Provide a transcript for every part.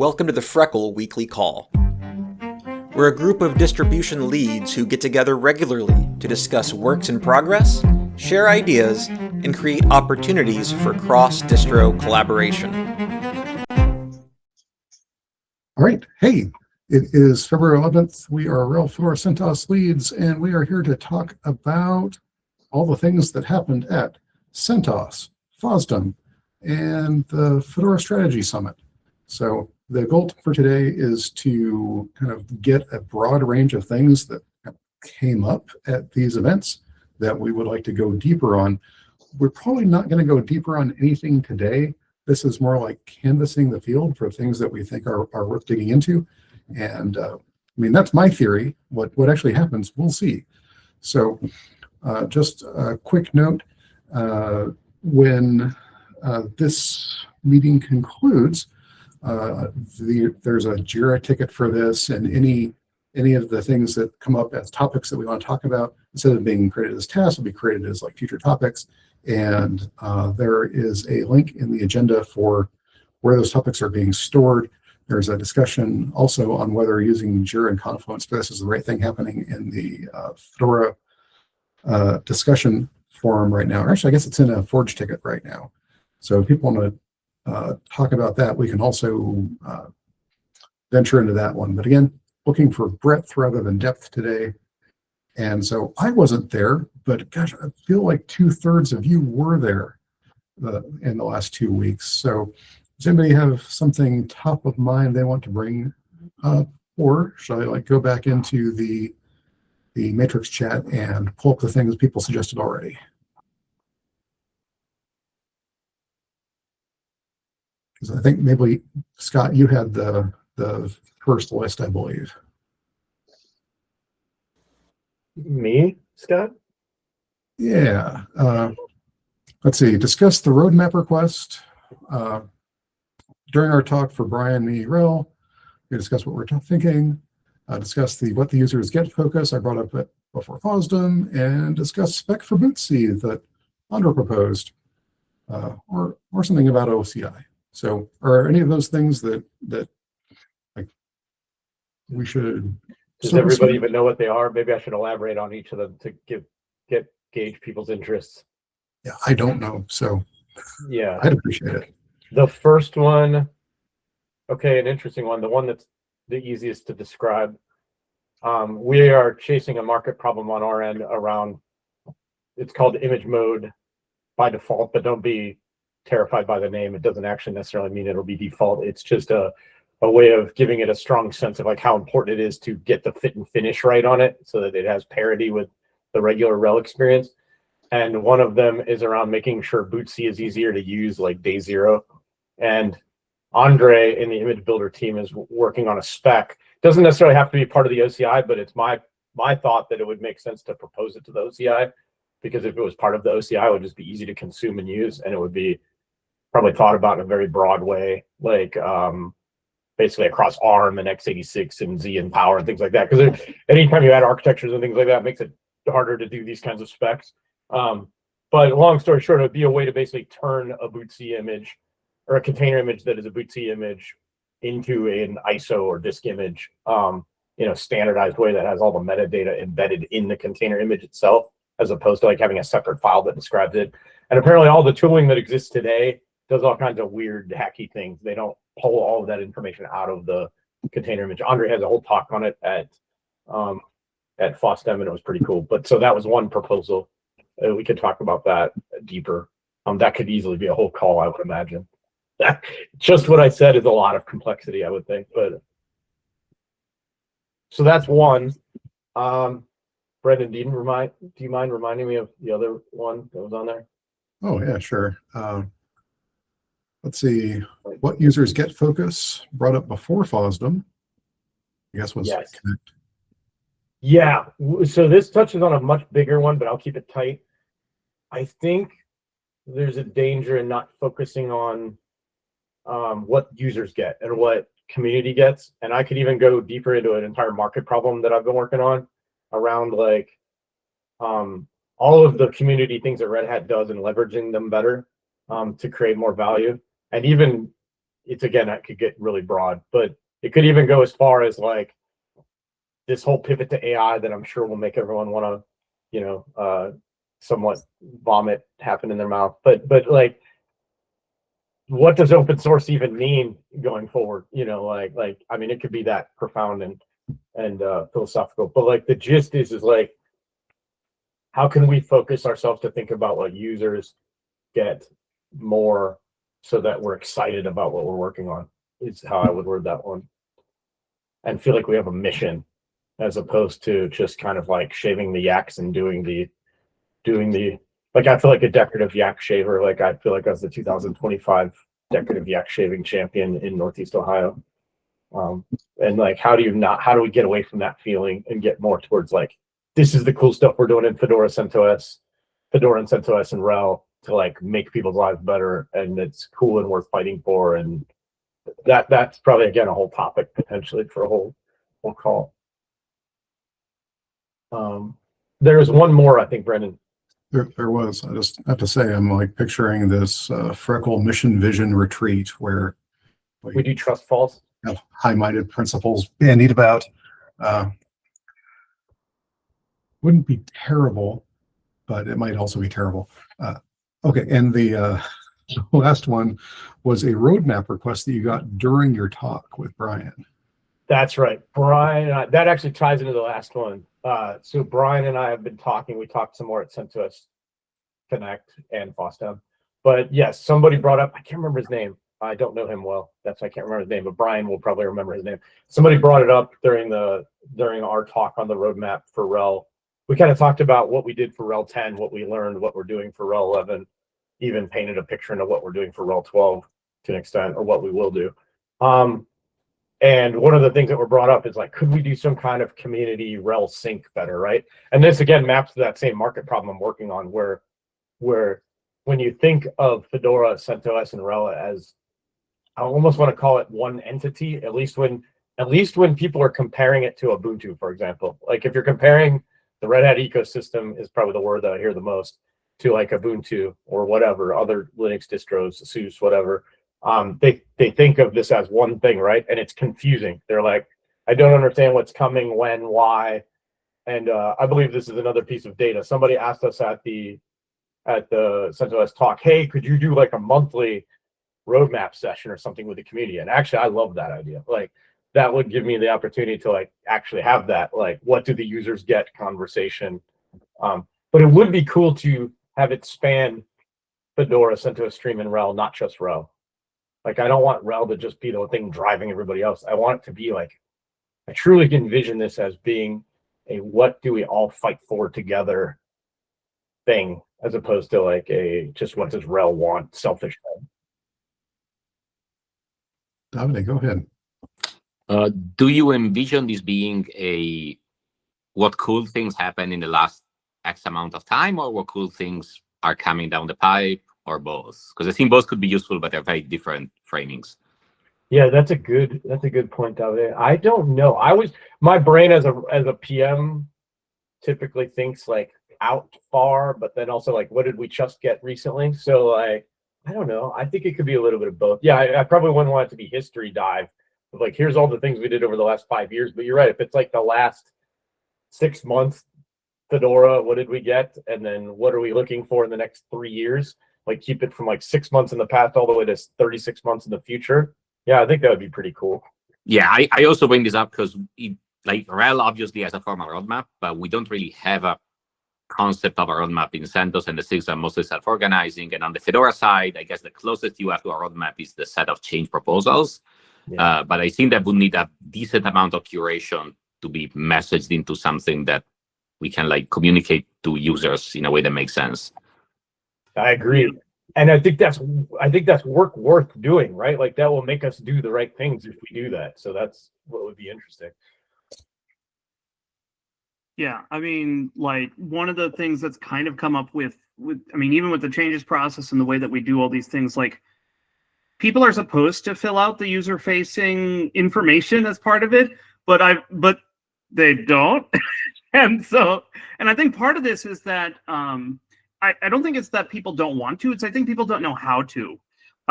Welcome to the Freckle Weekly Call. We're a group of distribution leads who get together regularly to discuss works in progress, share ideas, and create opportunities for cross-distro collaboration. All right, hey, it is February 11th. We are Real Fedora CentOS leads, and we are here to talk about all the things that happened at CentOS, FOSDEM, and the Fedora Strategy Summit. So the goal for today is to kind of get a broad range of things that came up at these events that we would like to go deeper on. We're probably not going to go deeper on anything today. This is more like canvassing the field for things that we think are worth digging into. And I mean, that's my theory. What actually happens, we'll see. So just a quick note, when this meeting concludes, there's a JIRA ticket for this, and any of the things that come up as topics that we want to talk about, instead of being created as tasks, will be created as like future topics. And there is a link in the agenda for where those topics are being stored. There's a discussion also on whether using JIRA and Confluence for this is the right thing happening in the Fedora discussion forum right now. Actually, I guess it's in a Forge ticket right now. So if people want to talk about that, we can also venture into that one. But again, looking for breadth rather than depth today. And so I wasn't there, but gosh, I feel like 2/3 of you were there in the last 2 weeks. So does anybody have something top of mind they want to bring up, or should I like go back into the matrix chat and pull up the things people suggested already? Because I think maybe, Scott, you had the first list, I believe. Me, Scott? Yeah. Let's see. Discuss the roadmap request. During our talk for Brian, me, Rel, we discussed what we're thinking. Discuss what the users get focus I brought up before FOSDEM, and discuss spec for bootc that Andra proposed, or something about OCI. So, are any of those things that like we should? Does everybody even know what they are? Maybe I should elaborate on each of them to gauge people's interests. Yeah, I don't know, so yeah, I'd appreciate it. The first one, okay, an interesting one. The one that's the easiest to describe. We are chasing a market problem on our end around. It's called image mode by default, but don't be terrified by the name. It doesn't actually necessarily mean it'll be default. It's just a way of giving it a strong sense of like how important it is to get the fit and finish right on it so that it has parity with the regular rel experience. And one of them is around making sure bootc is easier to use like day zero. And Andre in the image builder team is working on a spec. Doesn't necessarily have to be part of the OCI, but it's my thought that it would make sense to propose it to the OCI, because if it was part of the OCI, it would just be easy to consume and use, and it would be probably thought about in a very broad way, like basically across ARM and x86 and Z and Power and things like that. Because anytime you add architectures and things like that, it makes it harder to do these kinds of specs. But long story short, it would be a way to basically turn a bootc image or a container image that is a bootc image into an ISO or disk image in a standardized way that has all the metadata embedded in the container image itself, as opposed to like having a separate file that describes it. And apparently all the tooling that exists today does all kinds of weird hacky things. They don't pull all of that information out of the container image. Andre has a whole talk on it at FOSDEM, and it was pretty cool. But so that was one proposal. We could talk about that deeper. That could easily be a whole call, I would imagine. Just what I said is a lot of complexity, I would think. But so that's one. Brendan, do you mind reminding me of the other one that was on there? Oh yeah, sure. Let's see. What users get focus brought up before FOSDEM, I guess was yes. Connect. Yeah. So this touches on a much bigger one, but I'll keep it tight. I think there's a danger in not focusing on what users get and what community gets. And I could even go deeper into an entire market problem that I've been working on around like all of the community things that Red Hat does and leveraging them better to create more value. And even it's again, that could get really broad, but it could even go as far as like this whole pivot to AI that I'm sure will make everyone want to, somewhat vomit happen in their mouth. But like, what does open source even mean going forward? I mean, it could be that profound and philosophical, but like the gist is like, how can we focus ourselves to think about what users get more so that we're excited about what we're working on, is how I would word that one. And feel like we have a mission as opposed to just kind of like shaving the yaks and doing the, like, I feel like a decorative yak shaver. Like, I feel like I was the 2025 decorative yak shaving champion in Northeast Ohio. And like, how do we get away from that feeling and get more towards like, this is the cool stuff we're doing in Fedora and CentOS and RHEL to like make people's lives better, and it's cool and worth fighting for. And that's probably, again, a whole topic potentially for a whole call. There's one more, I think, Brendan. There was. I just have to say, I'm like picturing this freckle mission vision retreat where we do trust falls. High-minded principles bandied about. Wouldn't be terrible, but it might also be terrible. Okay, and the last one was a roadmap request that you got during your talk with Brian. That's right, Brian. That actually ties into the last one. So Brian and I have been talking. We talked some more at CentOS Connect and FOSDEM. But yes, somebody brought up, I can't remember his name. I don't know him well. That's why I can't remember his name, but Brian will probably remember his name. Somebody brought it up during our talk on the roadmap for RHEL. We kind of talked about what we did for RHEL 10, what we learned, what we're doing for RHEL 11, even painted a picture into what we're doing for RHEL 12 to an extent, or what we will do. And one of the things that were brought up is like, could we do some kind of community RHEL sync better, right? And this again maps to that same market problem I'm working on, where when you think of Fedora, CentOS, and RHEL as, I almost want to call it one entity, at least when people are comparing it to Ubuntu, for example. Like if you're comparing the Red Hat ecosystem, is probably the word that I hear the most, to like Ubuntu or whatever, other Linux distros, SUSE, whatever. They think of this as one thing, right? And it's confusing. They're like, I don't understand what's coming, when, why. And I believe this is another piece of data. Somebody asked us at the CentOS talk, hey, could you do like a monthly roadmap session or something with the community? And actually, I love that idea. Like, that would give me the opportunity to like actually have that, like, what do the users get conversation. But it would be cool to have it span Fedora, CentOS Stream, and RHEL, not just RHEL. Like, I don't want RHEL to just be the thing driving everybody else. I want it to be like, I truly envision this as being a what do we all fight for together thing, as opposed to like a just what does RHEL want, selfish thing. Davide, go ahead. Do you envision this being a what cool things happen in the last X amount of time, or what cool things are coming down the pipe, or both? Because I think both could be useful, but they're very different framings. Yeah, that's a good point, Davide. I don't know. My brain as a PM typically thinks like out far, but then also like, what did we just get recently? So like, I don't know. I think it could be a little bit of both. Yeah, I probably wouldn't want it to be history dive. Like, here's all the things we did over the last 5 years. But you're right. If it's like the last 6 months, Fedora, what did we get? And then what are we looking for in the next 3 years? Like, keep it from like 6 months in the past all the way to 36 months in the future. Yeah, I think that would be pretty cool. Yeah, I also bring this up because like RHEL obviously has a formal roadmap, but we don't really have a concept of a roadmap in CentOS, and the things are mostly self-organizing. And on the Fedora side, I guess the closest you have to a roadmap is the set of change proposals. Yeah. But I think that would need a decent amount of curation to be messaged into something that we can like communicate to users in a way that makes sense. I agree. And I think that's work worth doing, right? Like, that will make us do the right things if we do that. So that's what would be interesting. Yeah, I mean, like, one of the things that's kind of come up with I mean, even with the changes process and the way that we do all these things, like, people are supposed to fill out the user-facing information as part of it, but they don't. And I think part of this is that I don't think it's that people don't want to. I think people don't know how to.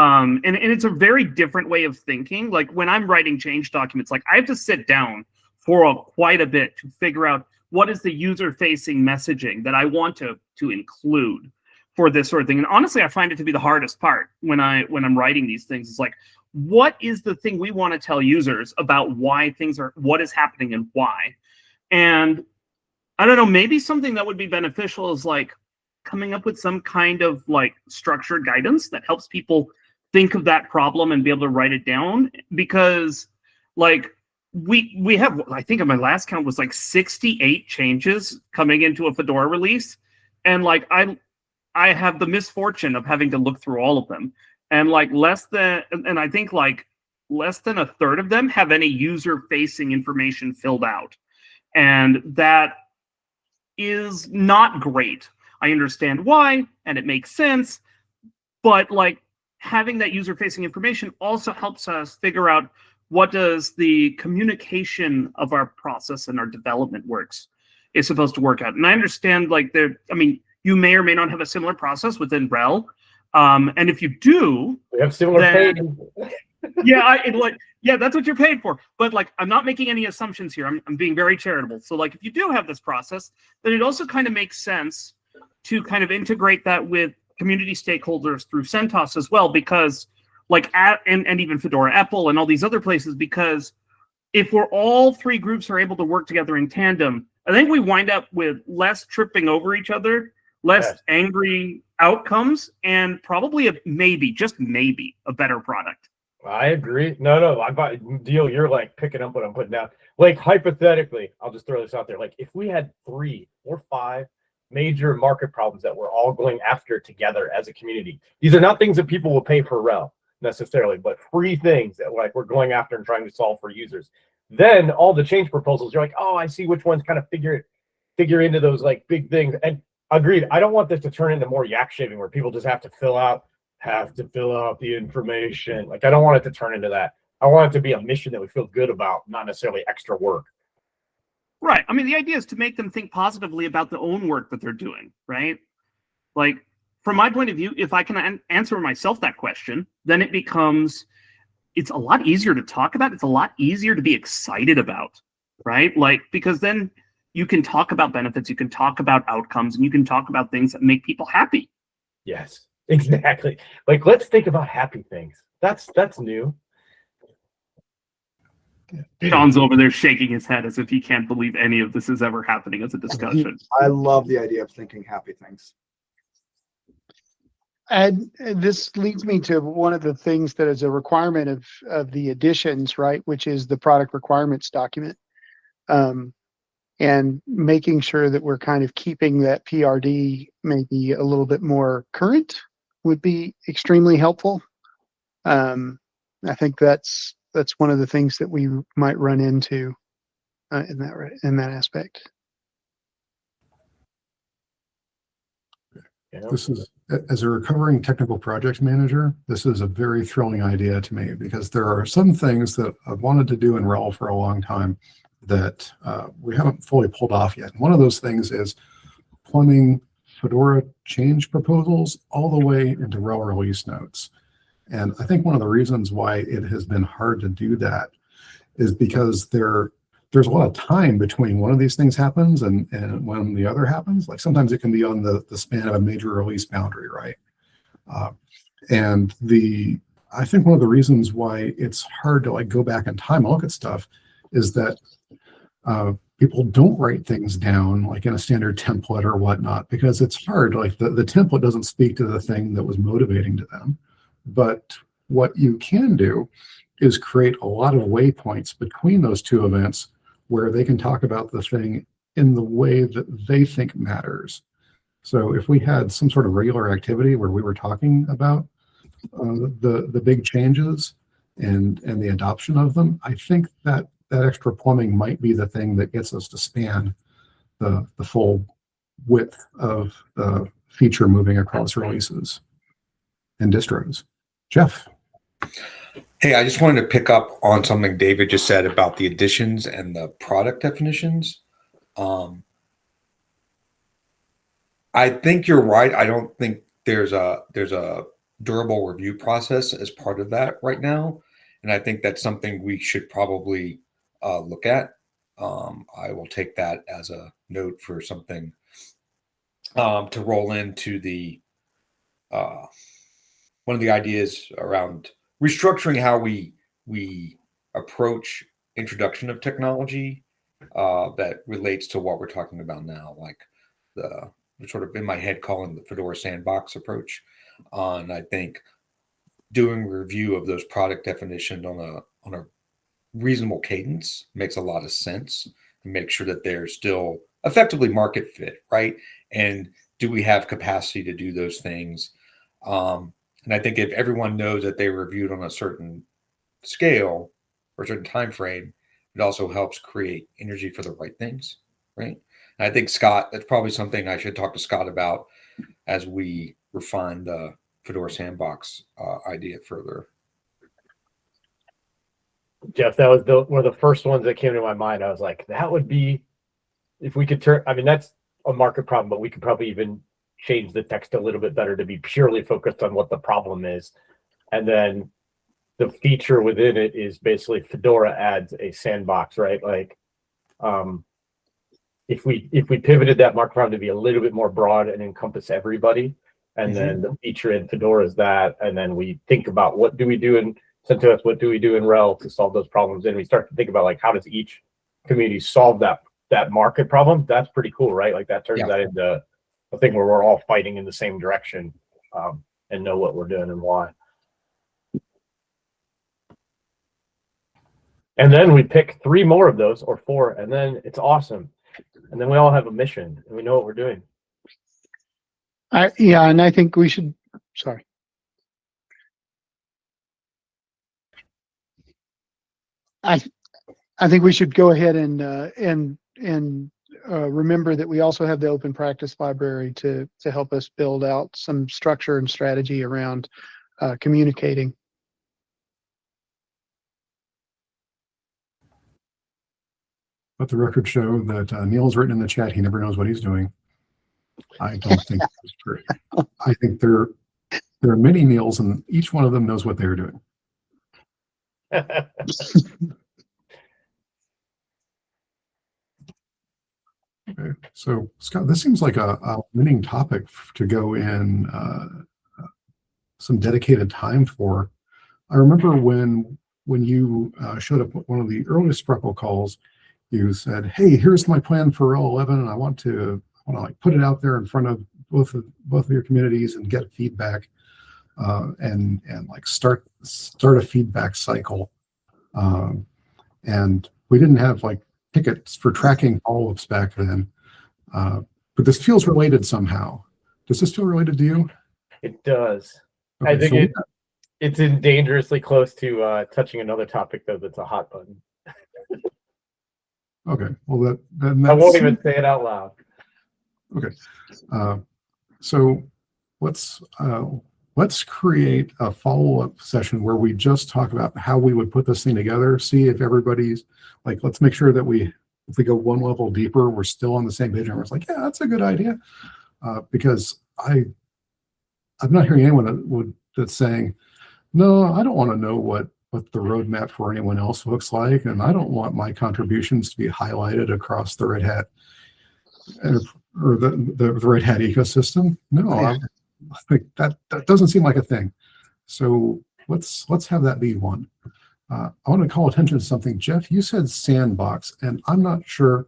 And it's a very different way of thinking. Like when I'm writing change documents, like I have to sit down for quite a bit to figure out what is the user-facing messaging that I want to include for this sort of thing. And honestly, I find it to be the hardest part when I'm writing these things. It's like, what is the thing we want to tell users about why things are, what is happening and why? And I don't know, maybe something that would be beneficial is like coming up with some kind of like structured guidance that helps people think of that problem and be able to write it down. Because like we have, I think on my last count was like 68 changes coming into a Fedora release. And like I have the misfortune of having to look through all of them. And like I think like less than a third of them have any user-facing information filled out. And that is not great. I understand why, and it makes sense, but like having that user-facing information also helps us figure out what does the communication of our process and our development works is supposed to work out. And I understand like you may or may not have a similar process within RHEL. And if you do, We have similar then- pain. yeah, that's what you're paid for. But like, I'm not making any assumptions here. I'm being very charitable. So like, if you do have this process, then it also kind of makes sense to kind of integrate that with community stakeholders through CentOS as well, because like and even Fedora Apple and all these other places, because if we're all three groups are able to work together in tandem, I think we wind up with less tripping over each other, less angry outcomes, and probably just maybe a better product. I agree. No, Deal, you're like picking up what I'm putting down. Like hypothetically, I'll just throw this out there. Like if we had 3 or 5 major market problems that we're all going after together as a community, these are not things that people will pay for RHEL necessarily, but free things that like we're going after and trying to solve for users. Then all the change proposals, you're like, oh, I see which ones kind of figure into those like big things. And agreed, I don't want this to turn into more yak shaving where people just have to fill out the information. Like I don't want it to turn into that. I want it to be a mission that we feel good about, not necessarily extra work. Right. I mean, the idea is to make them think positively about the own work that they're doing, right? Like, from my point of view, if I can answer myself that question, then it's a lot easier to talk about. It's a lot easier to be excited about, right? Like, because then you can talk about benefits, you can talk about outcomes, and you can talk about things that make people happy. Yes, exactly. Like, let's think about happy things. That's new. Sean's over there shaking his head as if he can't believe any of this is ever happening as a discussion. I love the idea of thinking happy things. And this leads me to one of the things that is a requirement of the additions, right, which is the product requirements document. And making sure that we're kind of keeping that PRD maybe a little bit more current would be extremely helpful. I think that's one of the things that we might run into in that aspect. This is, as a recovering technical project manager, this is a very thrilling idea to me because there are some things that I've wanted to do in RHEL for a long time that we haven't fully pulled off yet. One of those things is plumbing Fedora change proposals all the way into RHEL release notes. And I think one of the reasons why it has been hard to do that is because there's a lot of time between one of these things happens and when the other happens. Like sometimes it can be on the span of a major release boundary, right? I think one of the reasons why it's hard to like go back in time and look at stuff is that people don't write things down like in a standard template or whatnot because it's hard. Like the template doesn't speak to the thing that was motivating to them. But what you can do is create a lot of waypoints between those two events where they can talk about the thing in the way that they think matters. So if we had some sort of regular activity where we were talking about the big changes and the adoption of them, I think that extra plumbing might be the thing that gets us to span the full width of the feature moving across releases and distros. Jef. Hey, I just wanted to pick up on something David just said about the additions and the product definitions. I think you're right. I don't think there's a durable review process as part of that right now. And I think that's something we should probably look at. I will take that as a note for something to roll into the one of the ideas around restructuring how we approach introduction of technology that relates to what we're talking about now, like the sort of in my head calling the Fedora sandbox approach. And I think doing review of those product definitions on a reasonable cadence makes a lot of sense, and make sure that they're still effectively market fit, right? And do we have capacity to do those things? And I think if everyone knows that they were reviewed on a certain scale or a certain time frame, it also helps create energy for the right things, right? And I think Scott, that's probably something I should talk to Scott about as we refine the Fedora sandbox idea further. Jef, that was one of the first ones that came to my mind. I was like, that would be, if we could turn, I mean, that's a market problem, but we could probably even change the text a little bit better to be purely focused on what the problem is. And then the feature within it is basically Fedora adds a sandbox, right? Like, if we pivoted that market problem to be a little bit more broad and encompass everybody, and then the feature in Fedora is that, and then we think about what do we do in CentOS, what do we do in RHEL to solve those problems, and we start to think about like how does each community solve that market problem. That's pretty cool, right? Like that turns that into a thing where we're all fighting in the same direction, and know what we're doing and why. And then we pick 3 more of those or 4, and then it's awesome. And then we all have a mission and we know what we're doing. Yeah, and I think we should. Sorry. I think we should go ahead and remember that we also have the open practice library to help us build out some structure and strategy around communicating. Let the record show that Neal's written in the chat he never knows what he's doing. I don't think that's true. I think there are many Neals, and each one of them knows what they're doing. Okay, so Scott, this seems like a winning topic to go in some dedicated time for. I remember when you showed up at one of the earliest Freckle calls, you said, "Hey, here's my plan for L11, and I want to like put it out there in front of both of your communities and get feedback, and like start a feedback cycle." And we didn't have like tickets for tracking follow-ups back then, but this feels related somehow. Does this feel related to you? It does. Okay, I think it's dangerously close to touching another topic though that's a hot button. Okay, well then I won't even say it out loud. Okay, so let's create a follow-up session where we just talk about how we would put this thing together. See if everybody's like, let's make sure that if we go one level deeper, we're still on the same page, and we're like, yeah, that's a good idea. Because I'm not hearing anyone that's saying, no, I don't want to know what the roadmap for anyone else looks like, and I don't want my contributions to be highlighted across the Red Hat or the Red Hat ecosystem. No, like that doesn't seem like a thing. So let's have that be one. I want to call attention to something. Jef, you said sandbox, and I'm not sure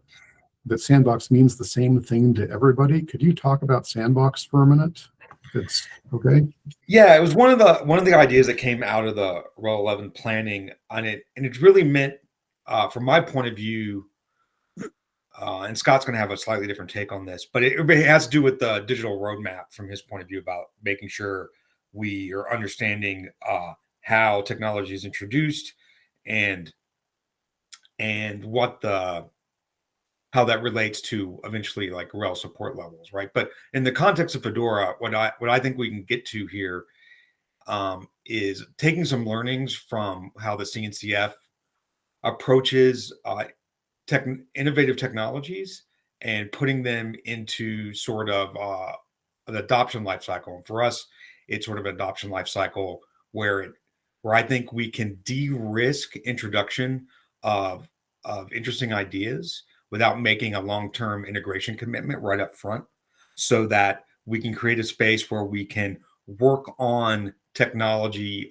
that sandbox means the same thing to everybody. Could you talk about sandbox for a minute? It's okay. Yeah, it was one of the ideas that came out of the RHEL 11 planning on it, and it really meant, from my point of view, and Scott's going to have a slightly different take on this, but it has to do with the digital roadmap from his point of view about making sure we are understanding how technology is introduced and how that relates to eventually like RHEL support levels, right? But in the context of Fedora, what I think we can get to here is taking some learnings from how the CNCF approaches innovative technologies and putting them into sort of an adoption lifecycle. And for us, it's sort of an adoption life cycle where I think we can de-risk introduction of interesting ideas without making a long-term integration commitment right up front, so that we can create a space where we can work on technology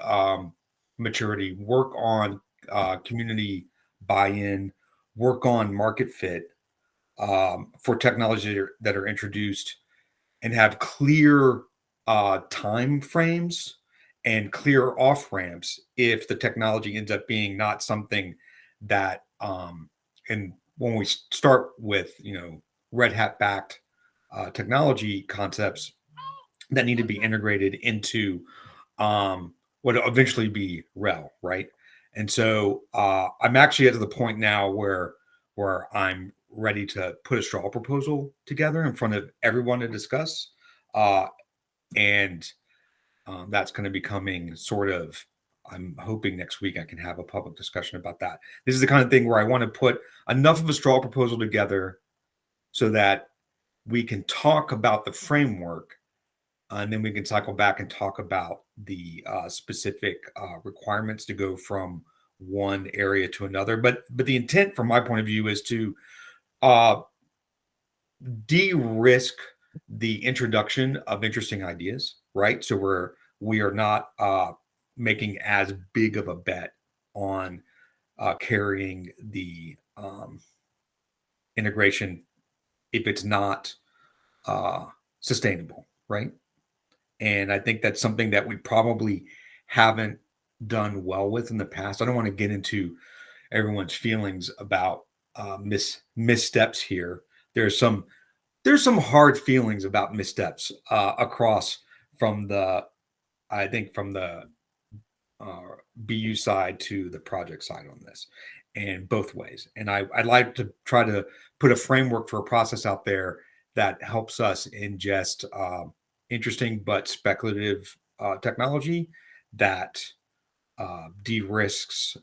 maturity, work on community buy-in, work on market fit for technology that are introduced, and have clear time frames and clear off ramps if the technology ends up being not something that and when we start with Red Hat backed technology concepts that need to be integrated into what will eventually be RHEL, right? And so I'm actually at the point now where I'm ready to put a straw proposal together in front of everyone to discuss. And that's going to be coming sort of, I'm hoping next week I can have a public discussion about that. This is the kind of thing where I want to put enough of a straw proposal together so that we can talk about the framework, and then we can cycle back and talk about the specific requirements to go from one area to another. But the intent from my point of view is to de-risk the introduction of interesting ideas, right? So we are not making as big of a bet on carrying the integration if it's not sustainable, right? And I think that's something that we probably haven't done well with in the past. I don't want to get into everyone's feelings about missteps here. There's some hard feelings about missteps across from the BU side to the project side on this, and both ways. And I'd like to try to put a framework for a process out there that helps us ingest interesting but speculative technology that de-risks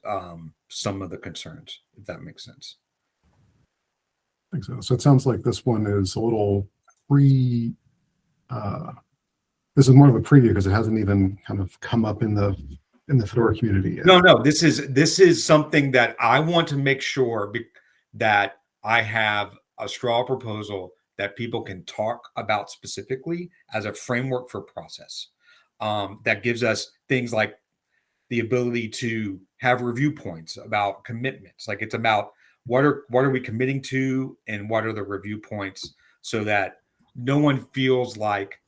some of the concerns, if that makes sense. I think so. So it sounds like this one is a little this is more of a preview because it hasn't even kind of come up in the Fedora community yet. No, this is something that I want to make sure that I have a straw proposal that people can talk about specifically as a framework for process that gives us things like the ability to have review points about commitments. Like it's about what are we committing to and what are the review points, so that no one feels like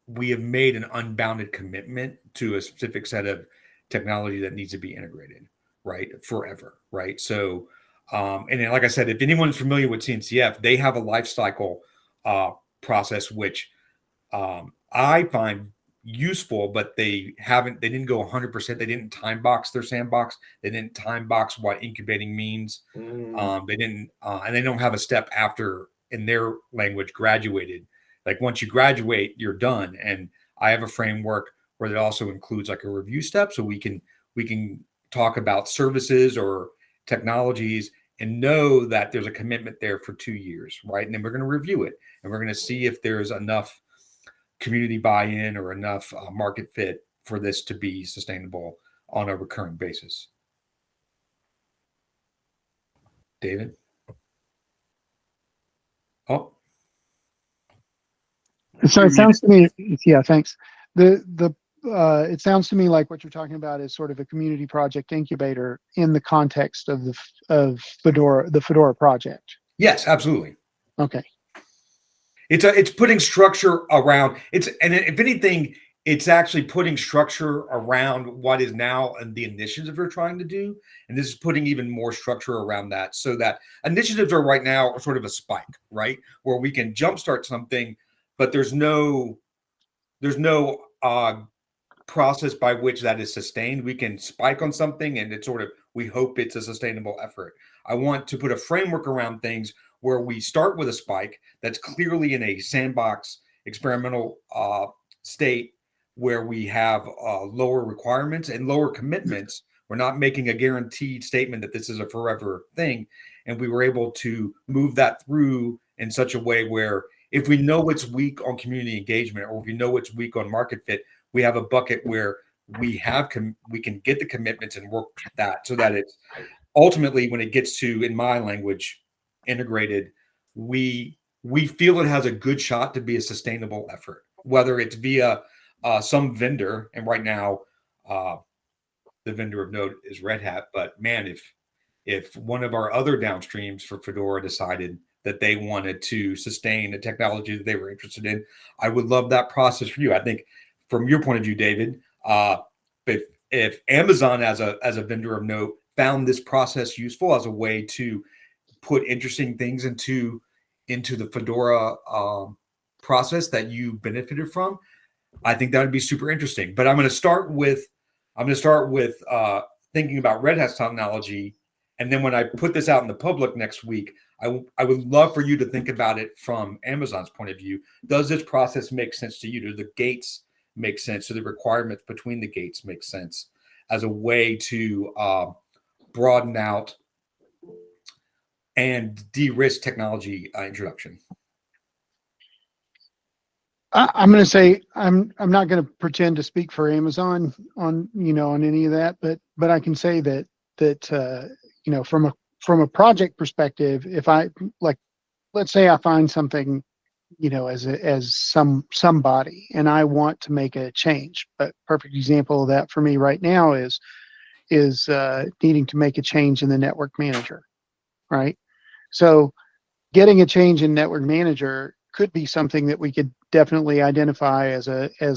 we have made an unbounded commitment to a specific set of technology that needs to be integrated, right, forever, right? So, and then, like I said, if anyone's familiar with CNCF, they have a lifecycle process, which I find useful, but they didn't go 100%. They didn't time box their sandbox. They didn't time box what incubating means. They didn't, and they don't have a step after, in their language, graduated. Like once you graduate, you're done. And I have a framework where it also includes like a review step, so we can talk about services or technologies and know that there's a commitment there for 2 years, right? And then we're going to review it, and we're going to see if there's enough community buy-in or enough market fit for this to be sustainable on a recurring basis. David? Oh. So it sounds to me, yeah, thanks. It sounds to me like what you're talking about is sort of a community project incubator in the context of the Fedora project. Yes, absolutely. Okay. It's putting structure around and if anything, it's actually putting structure around what is now and the initiatives we're trying to do. And this is putting even more structure around that, so that initiatives are right now are sort of a spike, right? Where we can jumpstart something, but there's no process by which that is sustained. We can spike on something and we hope it's a sustainable effort. I want to put a framework around things where we start with a spike that's clearly in a sandbox experimental state, where we have lower requirements and lower commitments. We're not making a guaranteed statement that this is a forever thing. And we were able to move that through in such a way where if we know it's weak on community engagement, or if we know it's weak on market fit, we have a bucket where we can get the commitments and work that, so that it's ultimately, when it gets to, in my language, integrated, we feel it has a good shot to be a sustainable effort, whether it's via some vendor. And right now, the vendor of note is Red Hat. But man, if one of our other downstreams for Fedora decided that they wanted to sustain a technology that they were interested in, I would love that process for you. I think from your point of view, David, if Amazon as a vendor of note found this process useful as a way to put interesting things into the Fedora process that you benefited from, I think that would be super interesting. But I'm going to start with thinking about Red Hat's technology, and then when I put this out in the public next week, I would love for you to think about it from Amazon's point of view. Does this process make sense to you? Do the gates make sense? Do the requirements between the gates make sense as a way to broaden out and de-risk technology introduction? I'm going to say I'm not going to pretend to speak for Amazon on any of that, but I can say that from a project perspective, if I let's say I find something, as somebody, and I want to make a change. But perfect example of that for me right now is needing to make a change in the network manager, right? So getting a change in network manager could be something that we could definitely identify as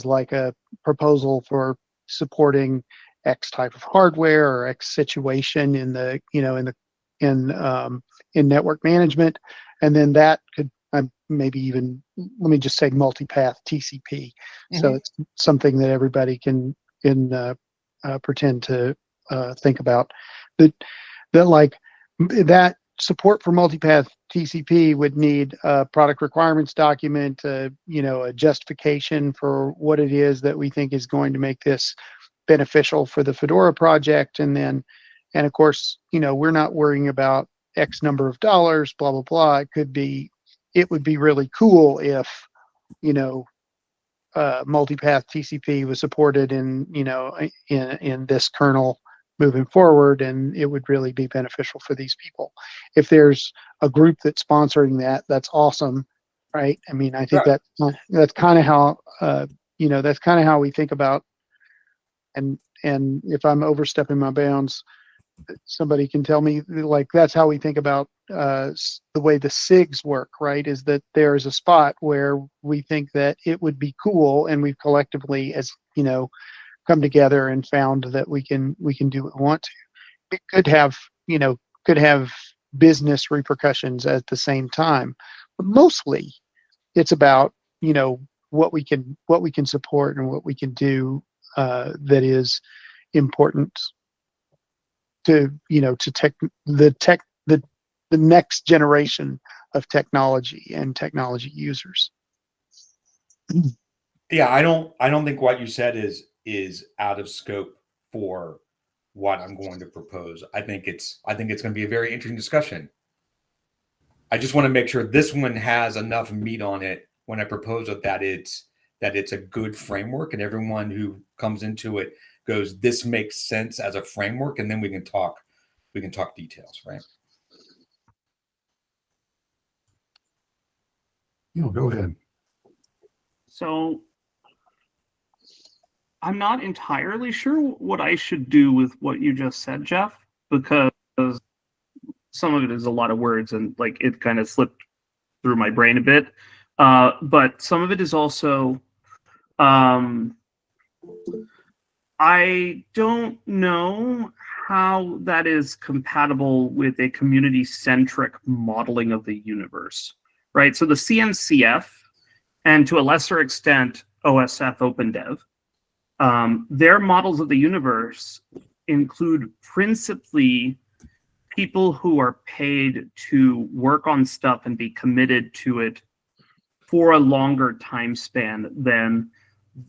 like a proposal for supporting X type of hardware or X situation in network management, and then that could maybe even, let me just say, multipath TCP. Mm-hmm. So it's something that everybody can pretend to think about. That support for multipath TCP would need a product requirements document, a justification for what it is that we think is going to make this beneficial for the Fedora project, and of course, we're not worrying about X number of dollars, blah blah blah. It would be really cool if multipath TCP was supported in this kernel moving forward, and it would really be beneficial for these people. If there's a group that's sponsoring that, that's awesome, right? I mean, I think that's kind of how that's kind of how we think about. And if I'm overstepping my bounds, somebody can tell me, that's how we think about the way the SIGs work, right? Is that there is a spot where we think that it would be cool, and we've collectively, as come together and found that we can do what we want to. It could have business repercussions at the same time, but mostly it's about what we can support and what we can do that is important to the next generation of technology and technology users. Yeah, I don't think what you said is out of scope for what I'm going to propose. I think it's going to be a very interesting discussion. I just want to make sure this one has enough meat on it when I propose it, that it's a good framework, and everyone who comes into it goes, this makes sense as a framework, and then we can talk details, right? Go ahead. So I'm not entirely sure what I should do with what you just said, Jef, because some of it is a lot of words, and it kind of slipped through my brain a bit. But some of it is also, I don't know how that is compatible with a community-centric modeling of the universe, right? So the CNCF, and to a lesser extent, OSF OpenDev, their models of the universe include principally people who are paid to work on stuff and be committed to it for a longer time span than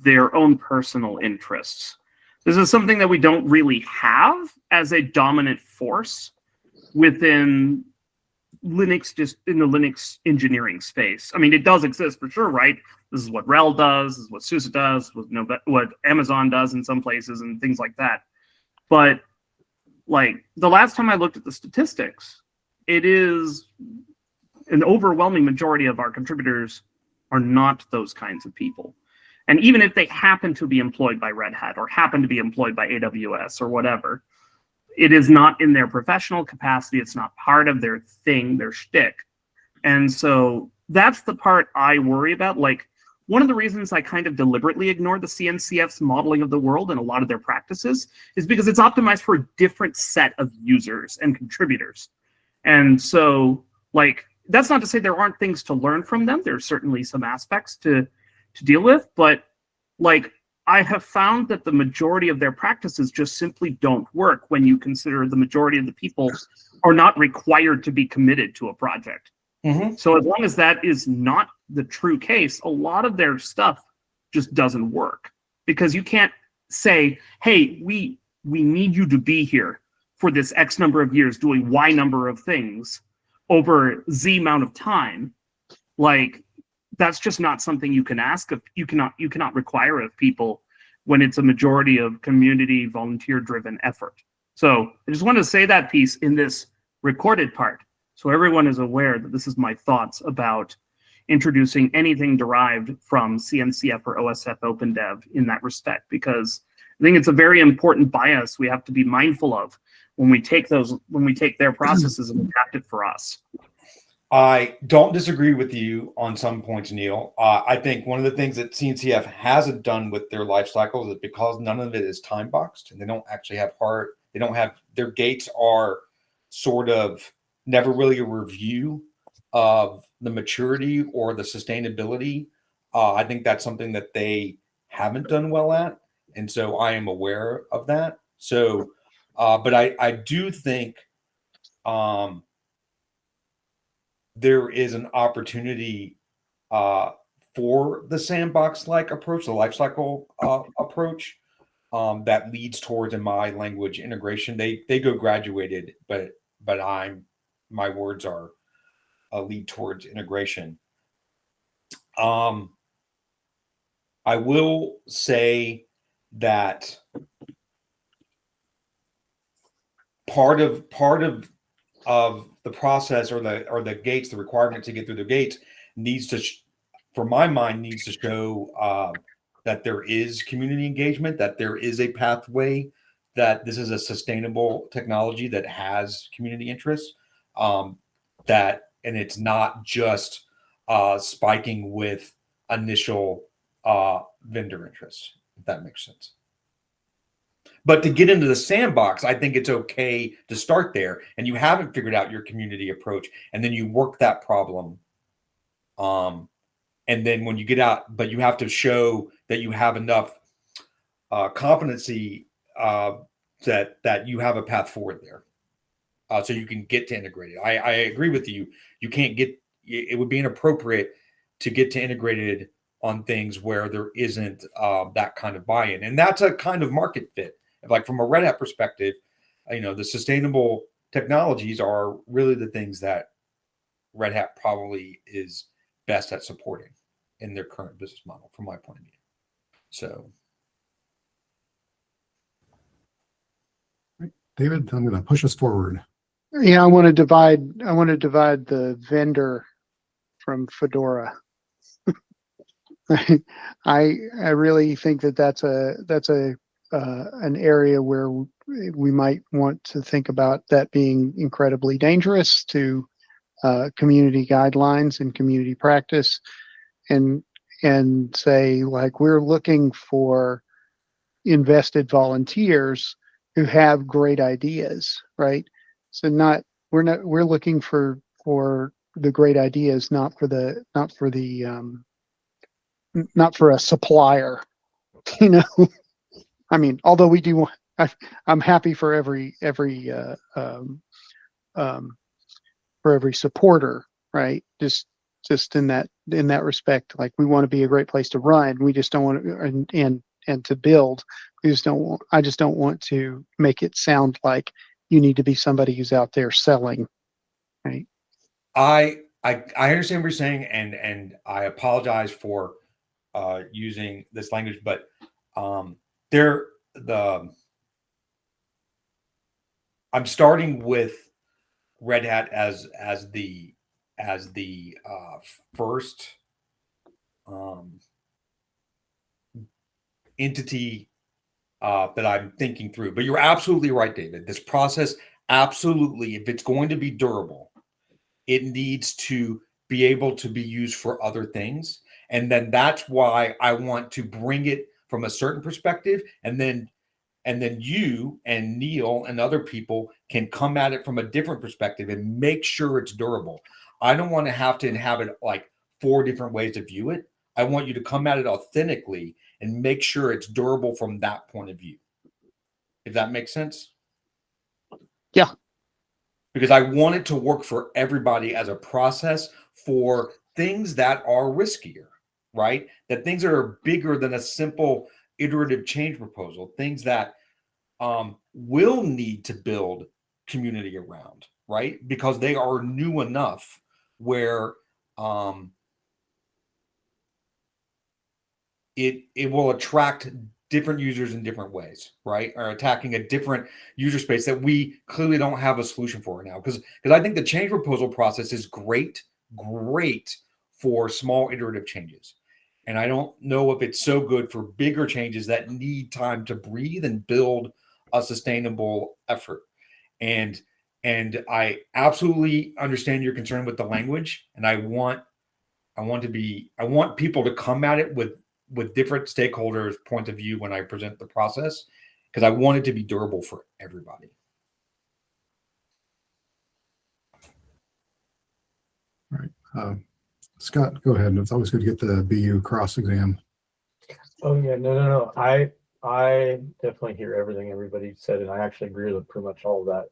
their own personal interests. This is something that we don't really have as a dominant force within Linux just in the Linux engineering space. I mean, it does exist for sure, right? This is what RHEL does, this is what SUSE does, what Amazon does in some places and things like that. But like the last time I looked at the statistics, it is an overwhelming majority of our contributors are not those kinds of people. And even if they happen to be employed by Red Hat or happen to be employed by AWS or whatever, it is not in their professional capacity. It's not part of their thing, their shtick. And so that's the part I worry about. Like, one of the reasons I kind of deliberately ignore the CNCF's modeling of the world and a lot of their practices is because it's optimized for a different set of users and contributors. And so, like, that's not to say there aren't things to learn from them. There's certainly some aspects to deal with, but like, I have found that the majority of their practices just simply don't work when you consider the majority of the people are not required to be committed to a project. Mm-hmm. So as long as that is not the true case, a lot of their stuff just doesn't work, because you can't say, hey, we need you to be here for this X number of years doing Y number of things over Z amount of time. Like, that's just not something you can ask of. You cannot require of people when it's a majority of community volunteer driven effort. So I just want to say that piece in this recorded part, so everyone is aware that this is my thoughts about introducing anything derived from CNCF or OSF OpenDev in that respect, because I think it's a very important bias we have to be mindful of when we take their processes and adapt it for us. I don't disagree with you on some points, Neal. I think one of the things that CNCF hasn't done with their life cycles is because none of it is time boxed, and they don't actually have their gates are sort of never really a review of the maturity or the sustainability. I think that's something that they haven't done well at. And so I am aware of that. So, but I do think, there is an opportunity for the sandbox-like approach, the lifecycle approach, that leads towards, in my language, integration. They go graduated, but my words are lead towards integration. I will say that part of the process or the gates, the requirement to get through the gates needs to, for my mind, needs to show that there is community engagement, that there is a pathway, that this is a sustainable technology that has community interest, and it's not just spiking with initial vendor interests, if that makes sense. But to get into the sandbox, I think it's okay to start there, and you haven't figured out your community approach, and then you work that problem. And then when you get out, but you have to show that you have enough competency that you have a path forward there, so you can get to integrated. I agree with you. You can't get. It would be inappropriate to get to integrated on things where there isn't that kind of buy-in, and that's a kind of market fit. Like from a Red Hat perspective, the sustainable technologies are really the things that Red Hat probably is best at supporting in their current business model, from my point of view. So, David, I'm going to push us forward. Yeah, I want to divide the vendor from Fedora. I really think that's an area where we might want to think about that being incredibly dangerous to community guidelines and community practice, and say, like, we're looking for invested volunteers who have great ideas, right? So we're looking for the great ideas, not for a supplier, I mean, although we do, I'm happy for every supporter, right? Just in that respect, like, we want to be a great place to run. We just don't want to, and to build. I just don't want to make it sound like you need to be somebody who's out there selling, right? I understand what you're saying, and I apologize for using this language, but I'm starting with Red Hat as the first entity that I'm thinking through. But you're absolutely right, David. This process, absolutely, if it's going to be durable, it needs to be able to be used for other things. And then that's why I want to bring it from a certain perspective, and then you and Neal and other people can come at it from a different perspective and make sure it's durable. I don't want to have to inhabit like 4 different ways to view it. I want you to come at it authentically and make sure it's durable from that point of view. If that makes sense? Yeah. Because I want it to work for everybody as a process for things that are riskier, right? That things that are bigger than a simple iterative change proposal, things that will need to build community around, right? Because they are new enough where it will attract different users in different ways, right? Or attacking a different user space that we clearly don't have a solution for now. Because I think the change proposal process is great for small iterative changes. And I don't know if it's so good for bigger changes that need time to breathe and build a sustainable effort. And I absolutely understand your concern with the language. And I want people to come at it with different stakeholders' point of view when I present the process, because I want it to be durable for everybody. All right. Scott, go ahead. It's always good to get the BU cross exam. Oh yeah, no. I definitely hear everything everybody said, and I actually agree with pretty much all of that.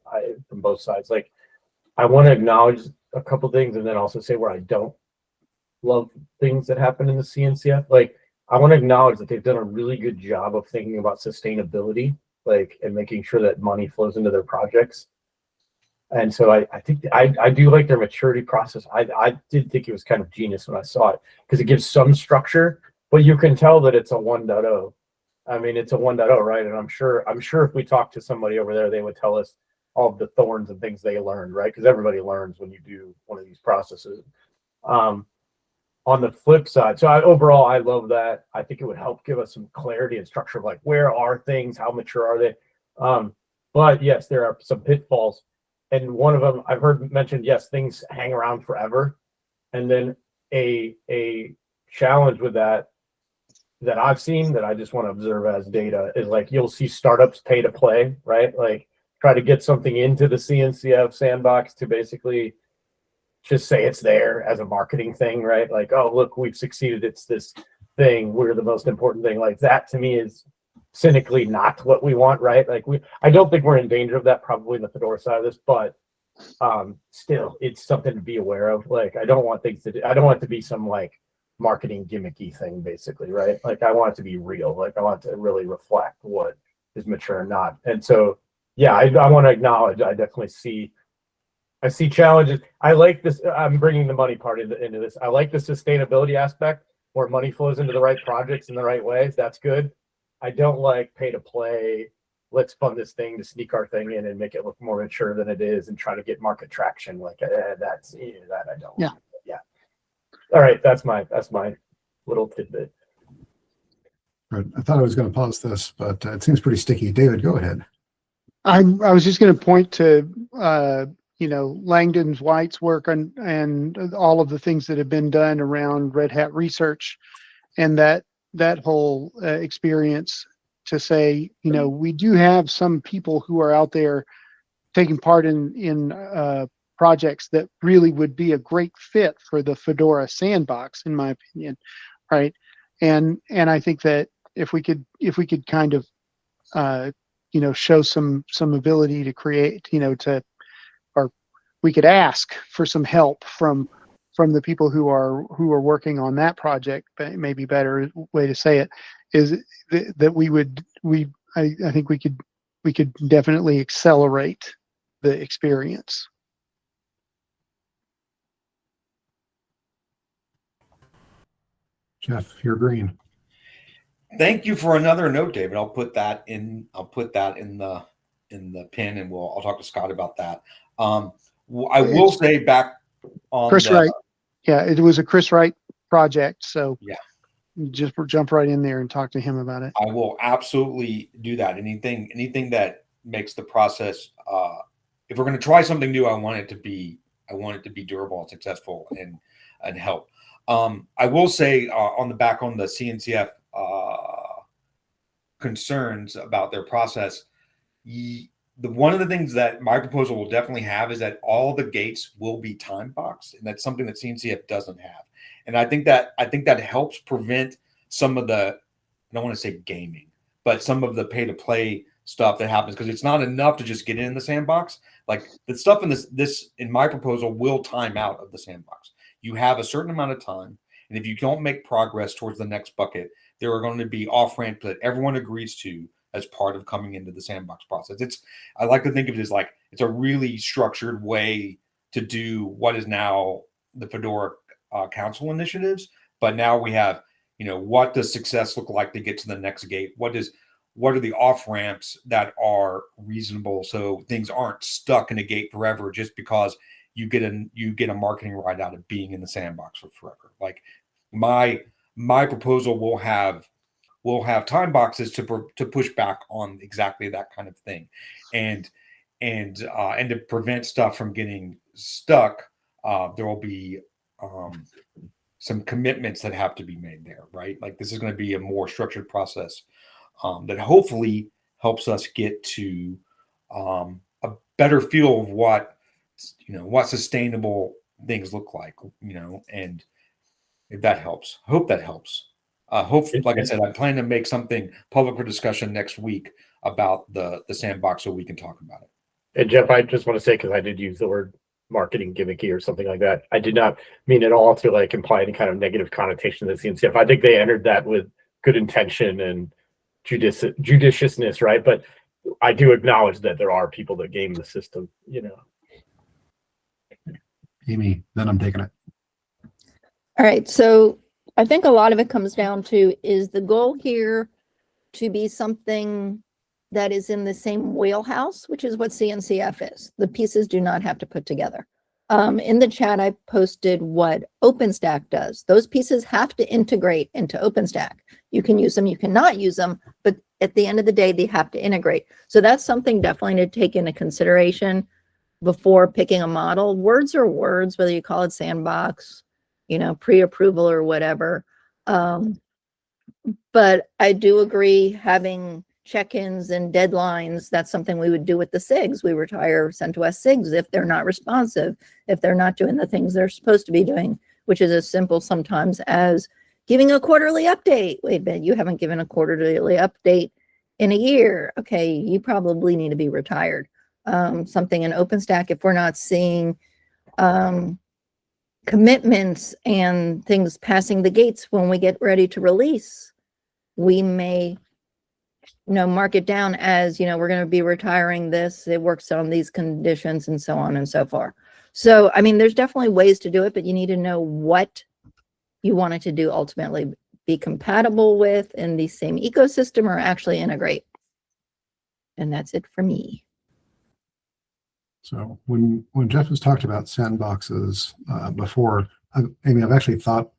From both sides. Like, I want to acknowledge a couple things, and then also say where I don't love things that happen in the CNCF. Like, I want to acknowledge that they've done a really good job of thinking about sustainability, like, and making sure that money flows into their projects. And so I think I do like their maturity process. I did think it was kind of genius when I saw it, because it gives some structure, but you can tell that it's a 1.0. I mean, it's a 1.0, right? And I'm sure if we talk to somebody over there, they would tell us all of the thorns and things they learned, right? Because everybody learns when you do one of these processes. On the flip side, so overall, I love that. I think it would help give us some clarity and structure of like, where are things? How mature are they? But yes, there are some pitfalls. And one of them I've heard mentioned, yes, things hang around forever. And then a challenge with that I've seen, that I just want to observe as data, is like, you'll see startups pay to play, right? Like, try to get something into the CNCF sandbox to basically just say it's there as a marketing thing, right? Like, oh, look, we've succeeded. It's this thing. We're the most important thing. Like, that to me is cynically not what we want, right? Like, I don't think we're in danger of that probably in the Fedora side of this, but still, it's something to be aware of. Like, I don't want it to be some like marketing gimmicky thing, basically, right? Like, I want it to be real. Like, I want it to really reflect what is mature or not. And so, yeah, I want to acknowledge, I definitely see challenges. I like this. I'm bringing the money part into this. I like the sustainability aspect, where money flows into the right projects in the right ways. That's good. I don't like pay to play. Let's fund this thing to sneak our thing in and make it look more mature than it is and try to get market traction. Like, that I don't. Yeah. Like. Yeah. All right. That's my little tidbit. Right. I thought I was going to pause this, but it seems pretty sticky. David, go ahead. I was just going to point to Langdon's White's work and all of the things that have been done around Red Hat research, and that whole experience, to say, we do have some people who are out there taking part in projects that really would be a great fit for the Fedora sandbox, in my opinion, right? And I think that if we could kind of show some ability to create, or we could ask for some help from the people who are working on that project. But maybe better way to say it is that I think we could definitely accelerate the experience. Jeff, you're green. Thank you for another note, David. I'll put that in the pin, and I'll talk to Scott about that. I will say back on Chris Wright. Yeah, it was a Chris Wright project. So yeah, just jump right in there and talk to him about it. I will absolutely do that. Anything that makes the process. If we're going to try something new, I want it to be durable and successful and help. I will say on the CNCF concerns about their process, one of the things that my proposal will definitely have is that all the gates will be time boxed, and that's something that CNCF doesn't have. And I think that helps prevent some of the, I don't want to say gaming, but some of the pay to play stuff that happens, because it's not enough to just get in the sandbox. Like the stuff in this in my proposal will time out of the sandbox. You have a certain amount of time, and if you don't make progress towards the next bucket, there are going to be off ramps that everyone agrees to as part of coming into the sandbox process. I like to think of it as like it's a really structured way to do what is now the Fedora Council initiatives. But now we have, what does success look like to get to the next gate? What are the off ramps that are reasonable so things aren't stuck in a gate forever just because you get a marketing ride out of being in the sandbox for forever. Like my proposal will have time boxes to push back on exactly that kind of thing, and to prevent stuff from getting stuck. There will be some commitments that have to be made there, right? Like this is going to be a more structured process that hopefully helps us get to a better feel of what sustainable things look like, and if that helps, hope that helps. Like I said, I plan to make something public for discussion next week about the sandbox so we can talk about it. And Jeff, I just want to say, because I did use the word marketing gimmicky or something like that, I did not mean at all to like imply any kind of negative connotation to the CNCF. I think they entered that with good intention and judiciousness, right? But I do acknowledge that there are people that game the system, Amy, then I'm taking it. All right, so I think a lot of it comes down to, is the goal here to be something that is in the same wheelhouse, which is what CNCF is. The pieces do not have to put together. In the chat, I posted what OpenStack does. Those pieces have to integrate into OpenStack. You can use them, you cannot use them, but at the end of the day, they have to integrate. So that's something definitely to take into consideration before picking a model. Words are words, whether you call it sandbox, pre-approval or whatever. But I do agree having check-ins and deadlines, that's something we would do with the SIGs. We retire CentOS SIGs if they're not responsive, if they're not doing the things they're supposed to be doing, which is as simple sometimes as giving a quarterly update. Wait a minute, you haven't given a quarterly update in a year. Okay, you probably need to be retired. Something in OpenStack, if we're not seeing commitments and things passing the gates when we get ready to release, we may mark it down as, we're going to be retiring this, it works on these conditions and so on and so forth. So, I mean, there's definitely ways to do it, but you need to know what you want it to do ultimately, be compatible with in the same ecosystem or actually integrate. And that's it for me. So when Jeff has talked about sandboxes before, I've actually thought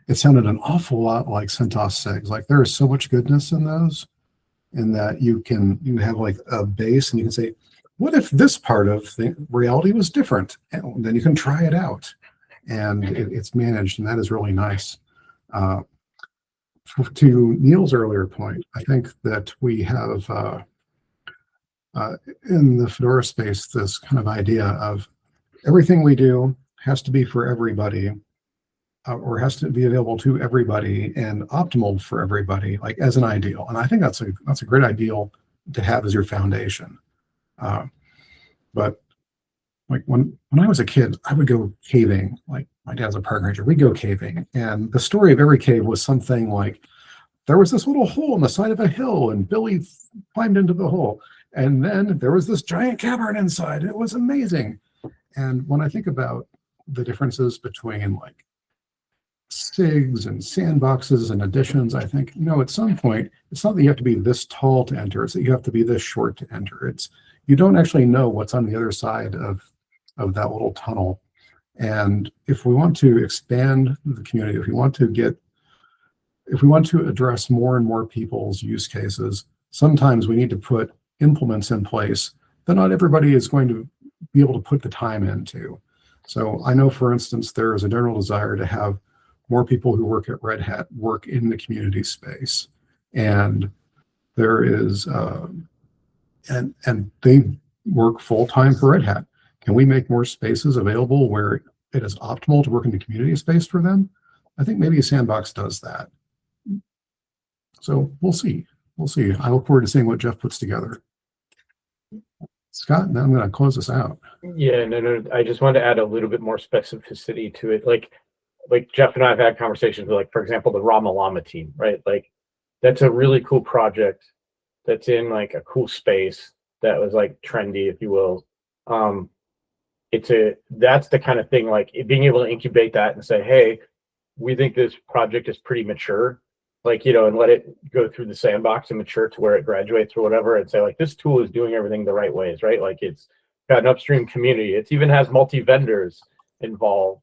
it sounded an awful lot like CentOS SIGs. Like there is so much goodness in those, in that you have like a base and you can say, what if this part of the reality was different? And then you can try it out, and it's managed, and that is really nice. To Neal's earlier point, I think that we have in the Fedora space this kind of idea of everything we do has to be for everybody, or has to be available to everybody and optimal for everybody, like as an ideal. And I think that's a great ideal to have as your foundation. But like when I was a kid, I would go caving. Like my dad's a park ranger. We'd go caving, and the story of every cave was something like there was this little hole in the side of a hill, and Billy climbed into the hole, and then there was this giant cavern inside. It was amazing. And when I think about the differences between like SIGs and sandboxes and additions, I think, at some point, it's not that you have to be this tall to enter, it's that you have to be this short to enter. You don't actually know what's on the other side of that little tunnel. And if we want to expand the community, if we want to address more and more people's use cases, sometimes we need to put implements in place that not everybody is going to be able to put the time into. So I know, for instance, there is a general desire to have more people who work at Red Hat work in the community space. And there is, and they work full-time for Red Hat. Can we make more spaces available where it is optimal to work in the community space for them? I think maybe a sandbox does that. So we'll see. We'll see. I look forward to seeing what Jef puts together. Scott, now I'm going to close this out. Yeah, no. I just wanted to add a little bit more specificity to it. Like Jef and I have had conversations with, like, for example, the Rama Llama team, right? Like, that's a really cool project that's in like a cool space that was like trendy, if you will. That's the kind of thing, like being able to incubate that and say, hey, we think this project is pretty mature, like, and let it go through the sandbox and mature to where it graduates or whatever, and say, like, this tool is doing everything the right ways, right? Like, it's got an upstream community. It even has multi-vendors involved.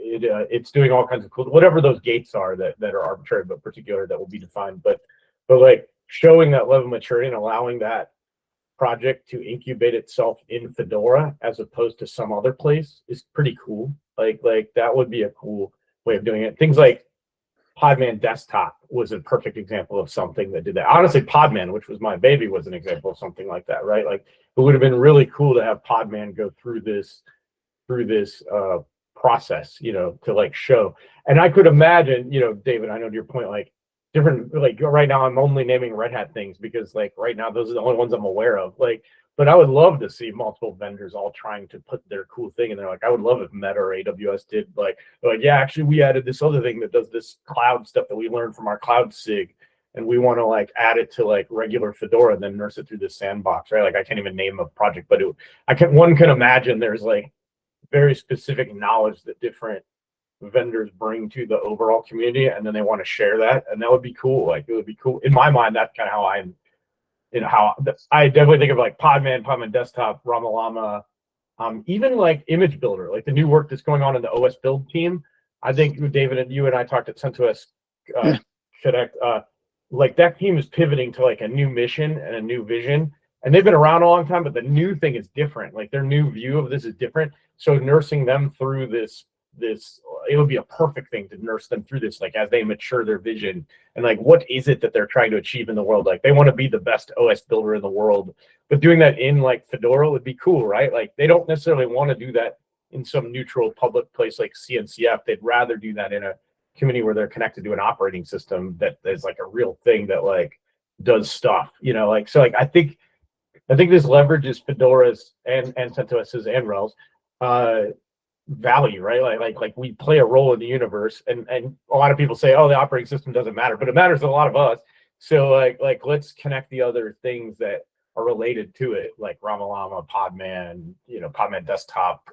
It's doing all kinds of cool, whatever those gates are that are arbitrary but particular, that will be defined. But like showing that level of maturity and allowing that project to incubate itself in Fedora as opposed to some other place is pretty cool. Like that would be a cool way of doing it. Things like Podman Desktop was a perfect example of something that did that. Honestly, Podman, which was my baby, was an example of something like that, right? Like, it would have been really cool to have Podman go through this process, to like show. And I could imagine, David, I know to your point, like different, like right now I'm only naming Red Hat things because like right now those are the only ones I'm aware of. Like, but I would love to see multiple vendors all trying to put their cool thing in there. Like, I would love if Meta or AWS did like, yeah, actually we added this other thing that does this cloud stuff that we learned from our cloud SIG, and we want to like add it to like regular Fedora and then nurse it through this sandbox, right? Like, I can't even name a project, but one can imagine there's like very specific knowledge that different vendors bring to the overall community, and then they want to share that, and that would be cool. Like, it would be cool. In my mind, that's kind of how I definitely think of like Podman Desktop, Rama Llama, even like Image Builder, like the new work that's going on in the OS build team. I think David and you and I talked at CentOS Connect. Like, that team is pivoting to like a new mission and a new vision, and they've been around a long time, but the new thing is different. Like, their new view of this is different. So nursing them through this, it would be a perfect thing to nurse them through this, like as they mature their vision and like what is it that they're trying to achieve in the world. Like, they want to be the best OS builder in the world, but doing that in like Fedora would be cool, right? Like, they don't necessarily want to do that in some neutral public place like CNCF. They'd rather do that in a community where they're connected to an operating system that is like a real thing that like does stuff, like, so like I think this leverages Fedora's and CentOS's and RHEL's value, right? Like we play a role in the universe, and a lot of people say, oh, the operating system doesn't matter, but it matters to a lot of us. So like let's connect the other things that are related to it, like Rama Llama, Podman, Podman Desktop.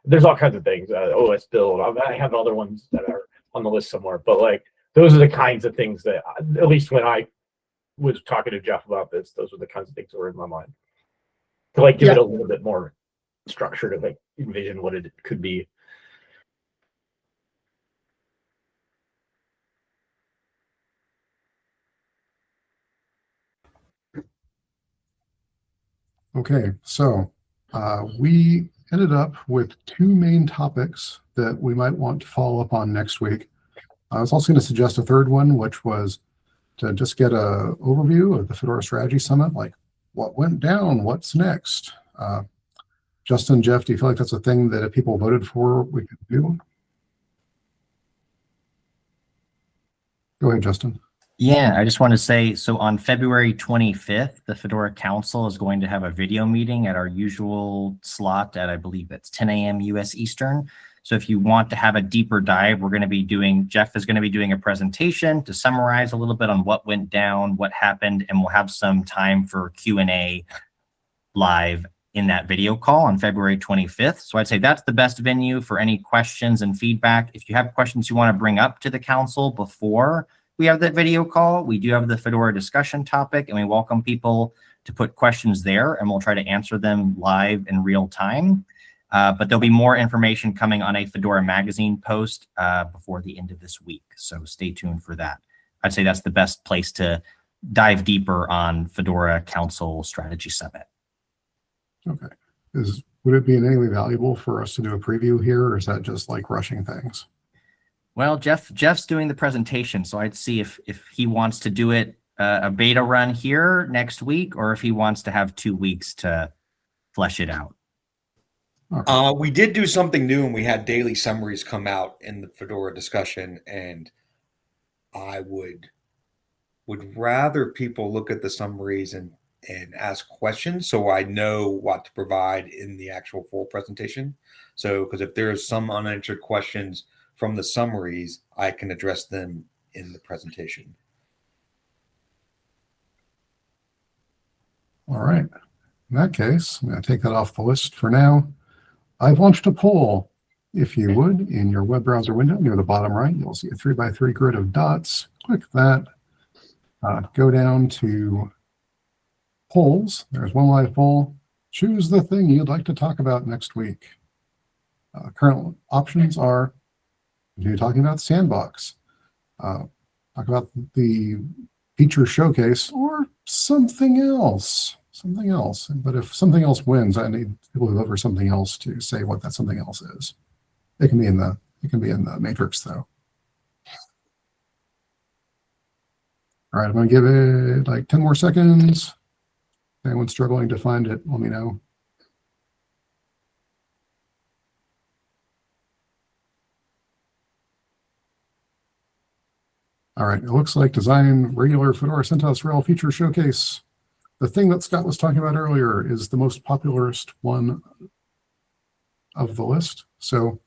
There's all kinds of things. OS build. I have other ones that are on the list somewhere, but like those are the kinds of things that, at least when I was talking to Jef about this, those were the kinds of things that were in my mind to like give it a little bit more structure to like envision what it could be. Okay, so we ended up with two main topics that we might want to follow up on next week. I was also going to suggest a third one, which was to just get an overview of the Fedora Strategy Summit, like what went down, what's next. Justin, Jef, do you feel like that's a thing that if people voted for, we could do? Go ahead, Justin. Yeah, I just want to say, so on February 25th, the Fedora Council is going to have a video meeting at our usual slot at, I believe it's 10 a.m. US Eastern. So if you want to have a deeper dive, Jef is going to be doing a presentation to summarize a little bit on what went down, what happened, and we'll have some time for Q&A live in that video call on February 25th. So I'd say that's the best venue for any questions and feedback. If you have questions you want to bring up to the council before we have that video call, we do have the Fedora discussion topic, and we welcome people to put questions there, and we'll try to answer them live in real time. But there'll be more information coming on a Fedora magazine post before the end of this week. So stay tuned for that. I'd say that's the best place to dive deeper on Fedora Council Strategy Summit. Okay. Would it be in any way valuable for us to do a preview here, or is that just like rushing things? Well, Jeff's doing the presentation, so I'd see if he wants to do it a beta run here next week, or if he wants to have 2 weeks to flesh it out. Okay. We did do something new, and we had daily summaries come out in the Fedora discussion, and I would rather people look at the summaries and ask questions, so I know what to provide in the actual full presentation. So, because if there's some unanswered questions from the summaries, I can address them in the presentation. All right. In that case, I'm going to take that off the list for now. I've launched a poll. If you would, in your web browser window near the bottom right, you'll see a 3x3 grid of dots. Click that. Go down to polls. There's one live poll. Choose the thing you'd like to talk about next week. Current options are continue talking about sandbox, talk about the feature showcase, or something else. Something else. But if something else wins, I need people who look for something else to say what that something else is. It can be in the matrix though. All right, I'm going to give it like 10 more seconds. If anyone's struggling to find it, let me know. All right, it looks like design regular Fedora CentOS Rel feature showcase. The thing that Scott was talking about earlier is the most popularist one of the list. So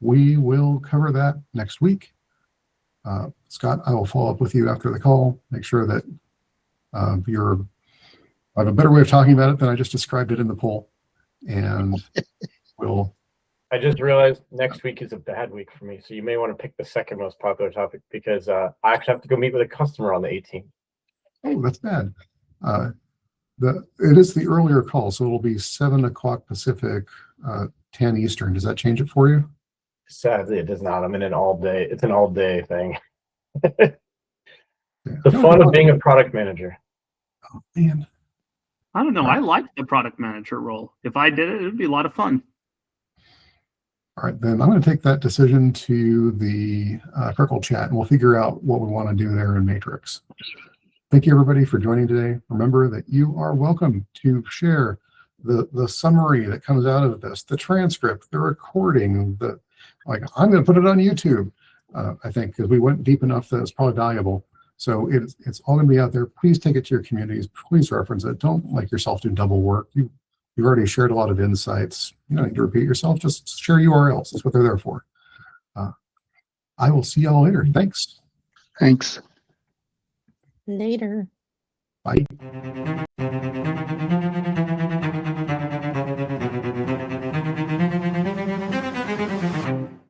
we will cover that next week. Scott, I will follow up with you after the call, make sure that I have a better way of talking about it than I just described it in the poll. And I just realized next week is a bad week for me. So you may want to pick the second most popular topic, because I actually have to go meet with a customer on the 18th. Oh, that's bad. It is the earlier call, so it'll be 7 o'clock Pacific, 10 Eastern. Does that change it for you? Sadly, it does not. I'm in an all-day. It's an all-day thing. Yeah. The fun of being a product manager. Oh, man. I don't know. I like the product manager role. If I did it, it'd be a lot of fun. All right, then I'm going to take that decision to the Freckle chat, and we'll figure out what we want to do there in Matrix. Thank you, everybody, for joining today. Remember that you are welcome to share the summary that comes out of this, the transcript, the recording, I'm going to put it on YouTube, I think, because we went deep enough that it's probably valuable. So it's all going to be out there. Please take it to your communities. Please reference it. Don't make yourself do double work. You've already shared a lot of insights. You don't need to repeat yourself. Just share URLs. That's what they're there for. I will see y'all later. Thanks. Thanks. Later. Bye.